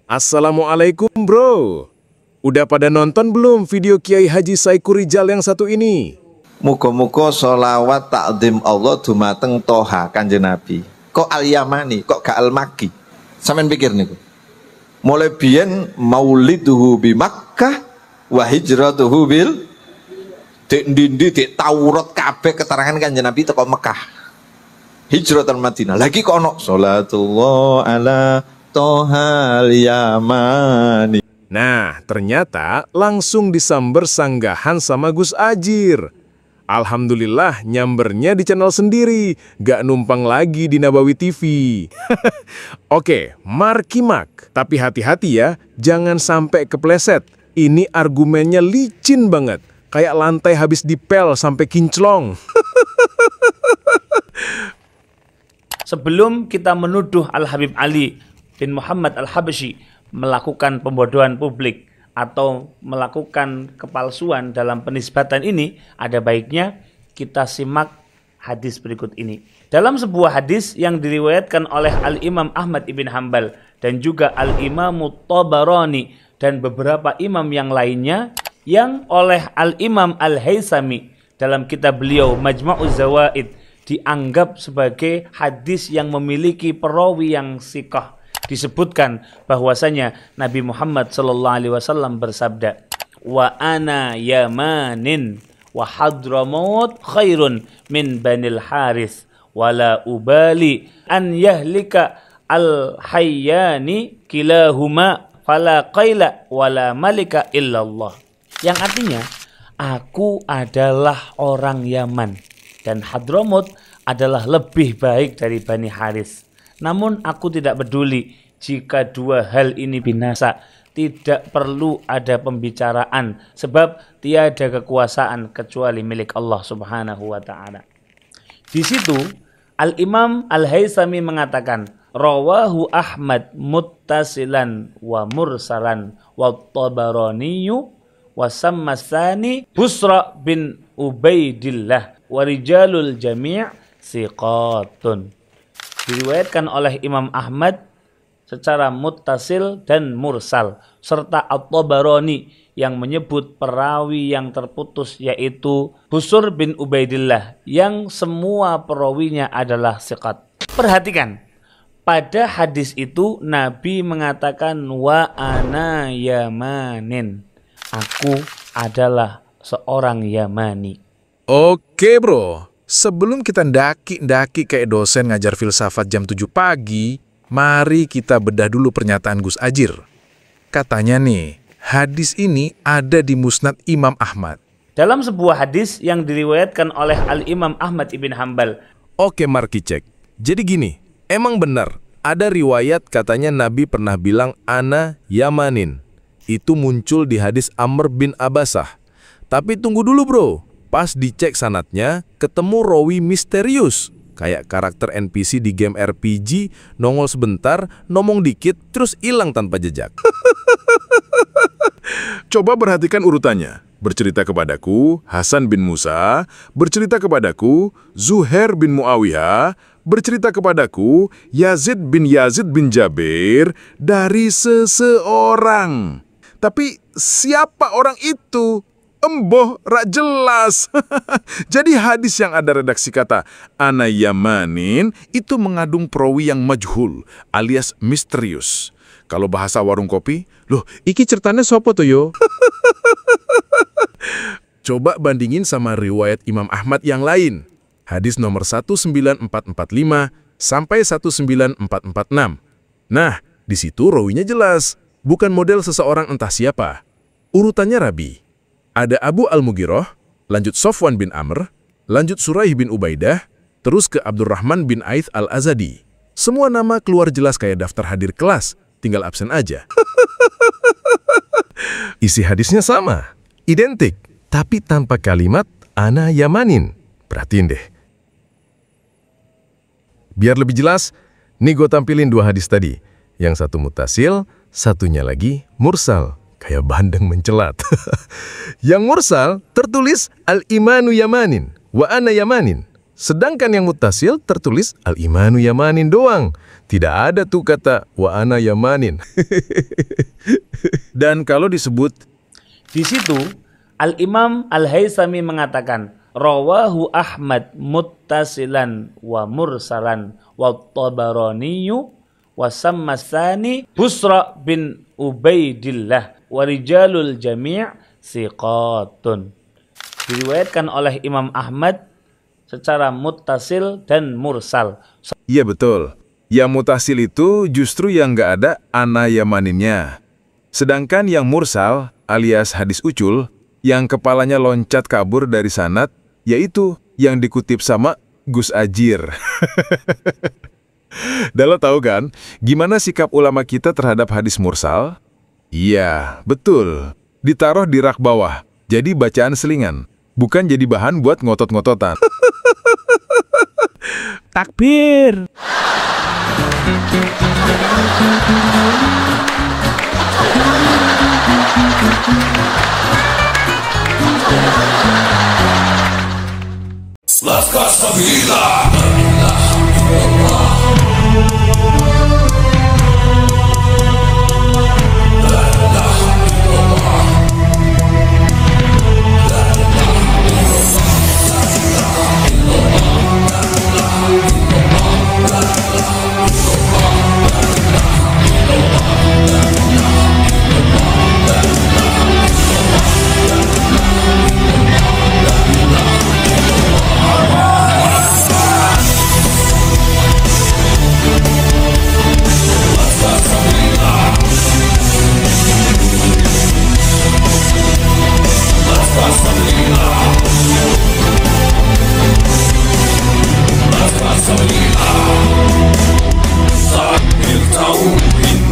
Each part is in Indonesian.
Assalamualaikum bro. Udah pada nonton belum video Kiai Haji Saiku Rijal yang satu ini? Muga-muga sholawat takdim Allah dumateng Toha Kanjeng Nabi. Kok al-Yamani, kok gak al-Makki? Sampeyan pikir niku. Mulai biyen mauliduhu bi Makkah wa hijratuhu bil ndi dik Taurat kabeh keterangan Kanjeng Nabi teko Mekah. Hijratan Madinah. Lagi kok ono sholatullah ala Toha al-Yamani. Nah, ternyata langsung disamber sanggahan sama Gus Ajir. Alhamdulillah nyambernya di channel sendiri, gak numpang lagi di Nabawi TV. Oke, markimak. Tapi hati-hati ya, jangan sampai kepleset. Ini argumennya licin banget, kayak lantai habis dipel sampai kinclong. Sebelum kita menuduh Al-Habib Ali bin Muhammad Al-Habsyi melakukan pembodohan publik atau melakukan kepalsuan dalam penisbatan ini, ada baiknya kita simak hadis berikut ini. Dalam sebuah hadis yang diriwayatkan oleh Al-Imam Ahmad ibn Hanbal dan juga Al-Imam Tabarani dan beberapa imam yang lainnya, yang oleh Al-Imam Al-Haythami dalam kitab beliau Majma'uz Zawaid dianggap sebagai hadis yang memiliki perawi yang siqah. Disebutkan bahwasanya Nabi Muhammad SAW bersabda, wa ana Yamanin wa Hadramaut khairun min Banil Harith wala ubali an yahlika al-hayyani kilahuma fala qaila wala malika illallah. Yang artinya, aku adalah orang Yaman dan Hadramaut adalah lebih baik dari Bani Harith. Namun aku tidak peduli jika dua hal ini binasa. Tidak perlu ada pembicaraan, sebab tiada kekuasaan kecuali milik Allah Subhanahu wa ta'ala. Di situ Al-Imam Al-Haythami mengatakan, rawahu Ahmad muttasilan wa mursalan wa Tabaraniyu wa sammasani Busra bin Ubaidillah wa rijalul jami' siqatun. Diriwayatkan oleh Imam Ahmad secara muttasil dan mursal, serta At-Tabarani yang menyebut perawi yang terputus yaitu Busr bin Ubaidillah yang semua perawinya adalah siqat. Perhatikan, pada hadis itu Nabi mengatakan wa ana Yamanin, aku adalah seorang Yamani. Oke bro, sebelum kita ndaki-ndaki kayak dosen ngajar filsafat jam 7 pagi, mari kita bedah dulu pernyataan Gus Ajir. Katanya nih, hadis ini ada di Musnad Imam Ahmad. Dalam sebuah hadis yang diriwayatkan oleh Al-Imam Ahmad ibn Hanbal. Oke, mari cek. Jadi gini, emang benar, ada riwayat katanya Nabi pernah bilang ana Yamanin. Itu muncul di hadis Amr bin Abasah. Tapi tunggu dulu bro, pas dicek sanadnya, ketemu rawi misterius. Kayak karakter NPC di game RPG, nongol sebentar, ngomong dikit, terus hilang tanpa jejak. Coba perhatikan urutannya. Bercerita kepadaku, Hasan bin Musa. Bercerita kepadaku, Zuhair bin Muawiyah. Bercerita kepadaku, Yazid bin Jabir. Dari seseorang. Tapi siapa orang itu? Emboh, rak jelas. Jadi hadis yang ada redaksi kata ana Yamanin itu mengandung perawi yang majhul alias misterius. Kalau bahasa warung kopi, loh iki ceritanya sopo tuh yo? Coba bandingin sama riwayat Imam Ahmad yang lain. Hadis nomor 19445 sampai 19446. Nah, di situ rawinya jelas, bukan model seseorang entah siapa. Urutannya rabi. Ada Abu Al-Mughirah, lanjut Sofwan bin Amr, lanjut Suraih bin Ubaidah, terus ke Abdurrahman bin Aith Al-Azadi. Semua nama keluar jelas kayak daftar hadir kelas, tinggal absen aja. Isi hadisnya sama, identik, tapi tanpa kalimat ana Yamanin. Perhatiin deh. Biar lebih jelas, nih gue tampilin dua hadis tadi. Yang satu mutasil, satunya lagi mursal. Kayak bandeng mencelat. Yang mursal tertulis Al-Imanu Yamanin, wa ana Yamanin. Sedangkan yang muttasil tertulis Al-Imanu Yamanin doang. Tidak ada tuh kata wa ana yamanin. Dan kalau disebut Di situ Al-Imam Al-Haythami mengatakan rawahu Ahmad muttasilan wa mursalan wa Tabaraniyu wa sammasani Busra bin Ubaidillah wa rijalul jami' siqatun. Diriwayatkan oleh Imam Ahmad secara muttasil dan mursal. iya betul. Yang mutasil itu justru yang nggak ada ana yamaninnya. Sedangkan yang mursal alias hadis ucul yang kepalanya loncat kabur dari sanad, yaitu yang dikutip sama Gus Ajir. Dan lo tahu kan, gimana sikap ulama kita terhadap hadis mursal? Iya, betul. Ditaruh di rak bawah, jadi bacaan selingan. Bukan jadi bahan buat ngotot-ngototan. Takbir. Laskar Sabila.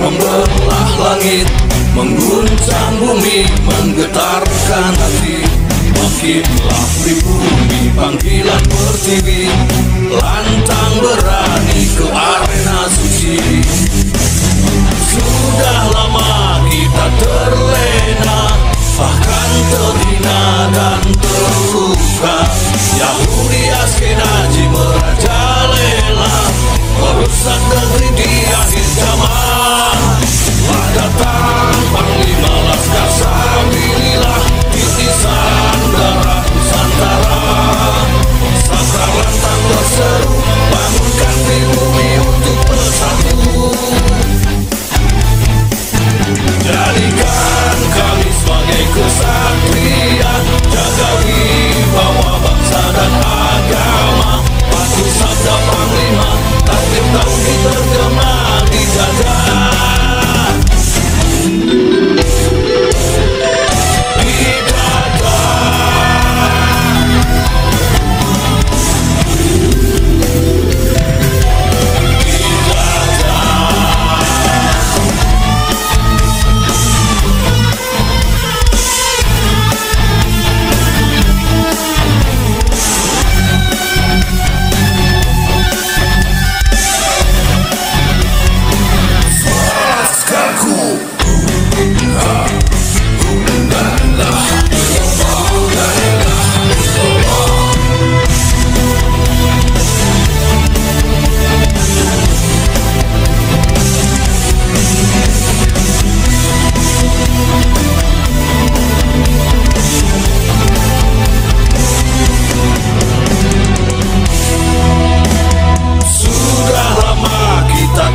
Membelah langit, mengguncang bumi, menggetarkan hati. Makinlah pribumi panggilan pertiwi, lantang berani ke arena suci. Sudah lama kita terlena, bahkan terhina dan terluka. Yahudi Askenazi merajalela, merusak negeri di akhir zaman. Telah datang Panglima Laskar Sabilillah, titisan darah Nusantara. Sastra lantang berseru, bangunkan pribumi untuk bersatu. Jadikan kami sebagai kesatria, jaga wibawa bangsa dan agama. Patuh sabda Panglima, takdir tauhid tergema dijaga.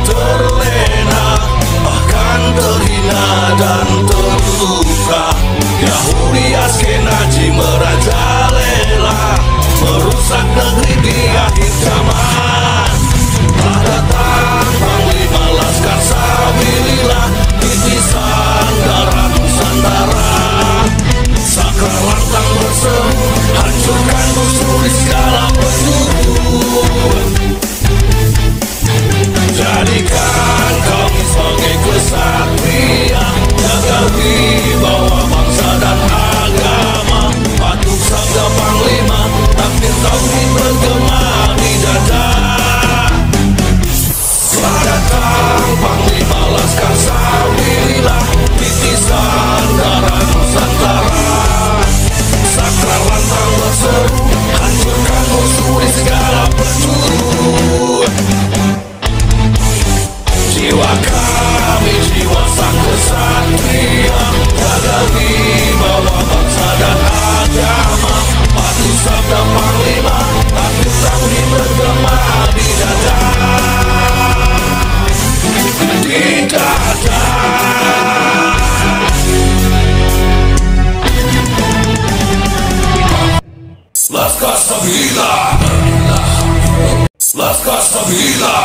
Terlena, bahkan terhina dan Sabila, Laskar Sabila.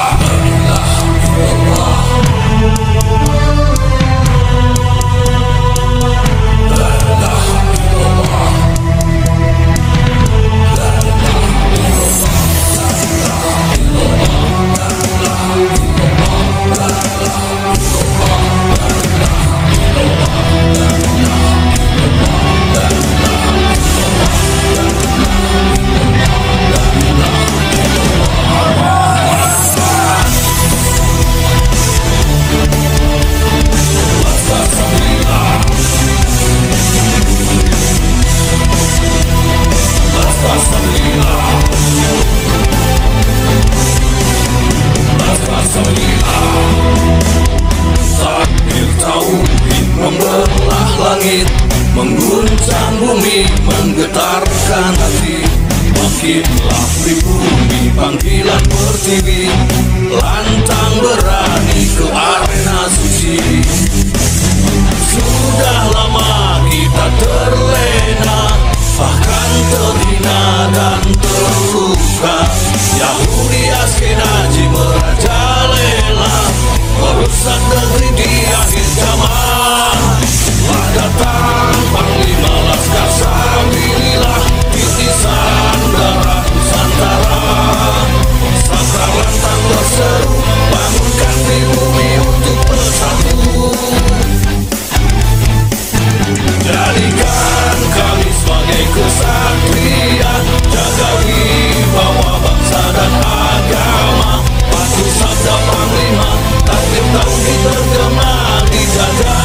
Takbir tauhid membelah langit, mengguncang bumi, menggetarkan hati. Makinlah pribumi panggilan pertiwi, lantang berani ke arena suci. Sudah lama kita terlena, bahkan terhina dan terluka. Yahudi Askenazi merajalela, merusak negeri di akhir zaman. Telah datang Panglima Laskar Sabilillah, titisan darah Nusantara. Sastra lantang berseru, bangunkan pribumi untuk bersatu. Jadikan kami sebagai kesatria, jaga wibawa bangsa dan agama. Patuh sabda Panglima, takbir tauhid tergema dijaga.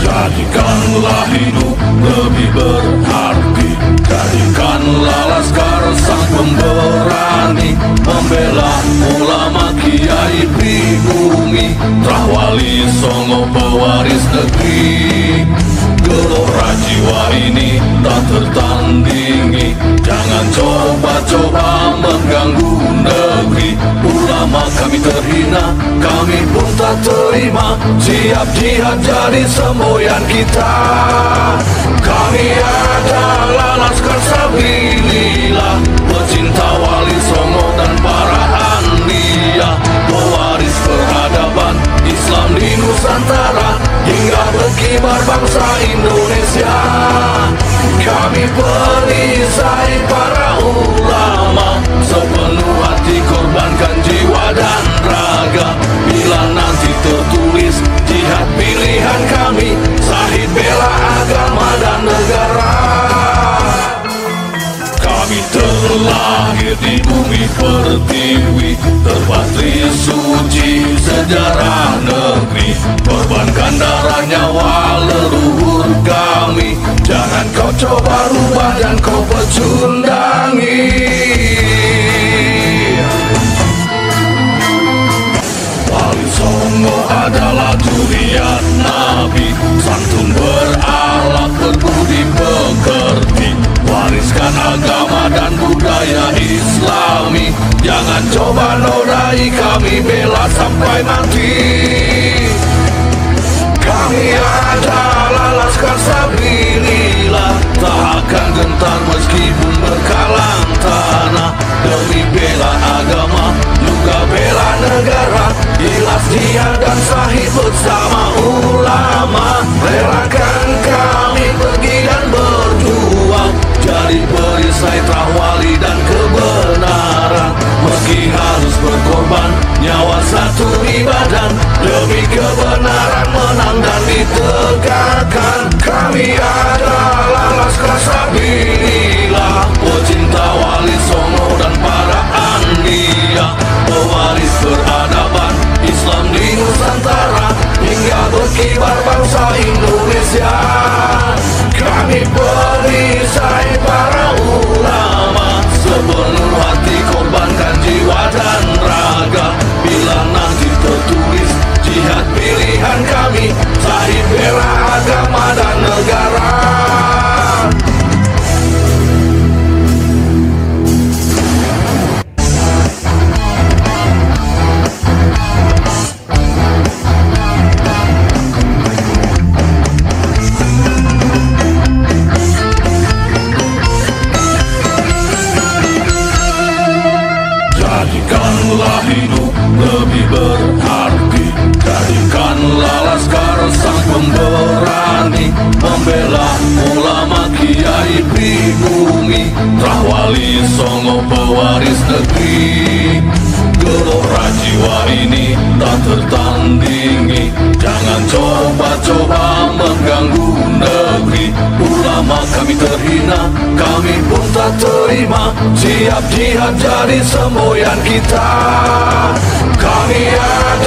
Jadikanlah hidup lebih berarti, jadikanlah Laskar sang pemberani, membela ulama kiai pribumi, Rahwali Songo pewaris negeri. Gelora jiwa ini tak tertandingi, jangan coba-coba mengganggu negeri. Ulama kami terhina, kami pun tak terima, siap jihad jadi semboyan kita. Kami adalah Laskar Sabilillah, pecinta Wali Songo dan para anbiya, pewaris peradaban Islam di Nusantara, hingga berkibar bangsa Indonesia. Kami perisai para ulama, sepenuh hati korbankan jiwa dan raga. Bila nanti tertulis jihad pilihan kami, Syahid bela agama dan negara. Kami terlahir di bumi pertiwi, terpatri suci sejarah negeri, korbankan darah nyawa leluhur kami. Jangan kau coba rubah dan kau pecundangi. Wali Songo adalah juriat Nabi, santun berakhlak berbudi pekerti, wariskan agama dan budaya Islami. Jangan coba nodai kami, bela sampai mati. Kami adalah Laskar Sabilillah, tak akan gentar meskipun berkalang tanah. Demi bela agama, juga bela negara, ikhlas jihad dan Syahid bersama ulama. Relakan kami pergi dan berjuang, jadi perisai Rahwali dan kebenaran. Meski harus berkorban nyawa satu ibadah, demi kebenaran menang dan ditegakkan. Kami adalah Laskar Sabilillah, pecinta Wali Songo dan para anbiya, pewaris peradaban Islam di Nusantara, hingga berkibar bangsa Indonesia. Kami perisai para ulama, pilihan kami, Zahid bela agama dan negara. Jadikanlah hidup lebih berarti, jadikanlah laskar sang pemberani, membela ulama kiai pribumi, Rahwali Songo pewaris negeri. Gelora jiwa ini tak tertandingi, jangan coba-coba mengganggu negeri. Ulama kami terhina, kami pun tak terima, siap jihad jadi semboyan kita. Kami ada